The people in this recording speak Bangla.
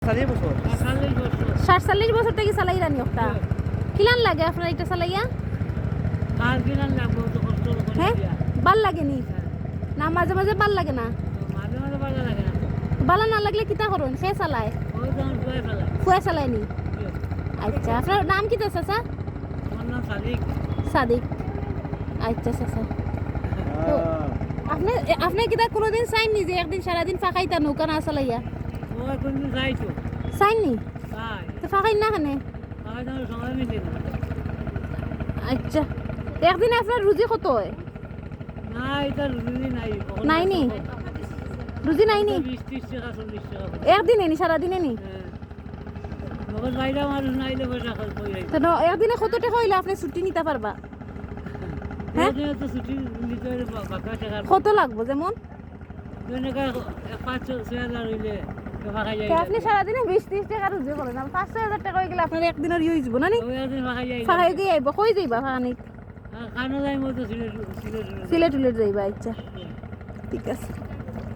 47 বছর থেকে চালাই রানি একটা কিলান লাগে আপনার এটা চালাইয়া আর কিলান লাগবে তো কষ্ট করে হ্যাঁ ভাল লাগেনি না মাঝে মাঝে ভাল লাগে না মাঝে মাঝে ভালো লাগে না ভালো না লাগলে কিতা করুন সে চালায় ওই যখন শুয়ে ফেলে ফুয়া চালায়নি আচ্ছা আপনার নাম কি চাচা স্যার আমার নাম সাদিক সাদিক আচ্ছা চাচা তো আপনি আপনি কিতা কোনোদিন চাইনি যে একদিন সারাদিন ফাঁকাইতা নৌকা না চালাইয়া ওই কোনদিন যাইতো চাইনি তাই তো ফাঁকাই না খানে তাই তো সময় মিলে না আচ্ছা একদিন আপনার রুজি কত হয় না এটা রুজি নাই নাইনি রুজি নাইনি 20-30 টাকা 40 টাকা একদিনে নি সারাদিনে নি নগদ বাইরে মানুষ নাইলে পয়সা খরচ করে তো একদিনে কত টাকা হইলে আপনি ছুটি নিতে পারবা হ্যাঁ তো ছুটি নিতে হলে বাকা টাকা কত লাগবো যেমন এনেকা 5-6 হাজার হইলে ফাঁকা যায় তো আপনি সারাদিনে 20-30 টাকা রুজি করেন আর 5-6 হাজার টাকা হয়ে গেলে আপনার একদিনের ইয়ে হইব না নি ওই একদিন ফাঁকা যায় ফাঁকা গিয়ে আইব কই যাইবা ফাঁকানি কানো যাই মতো সিলেট সিলেট উলেট যাইবা আচ্ছা ঠিক আছে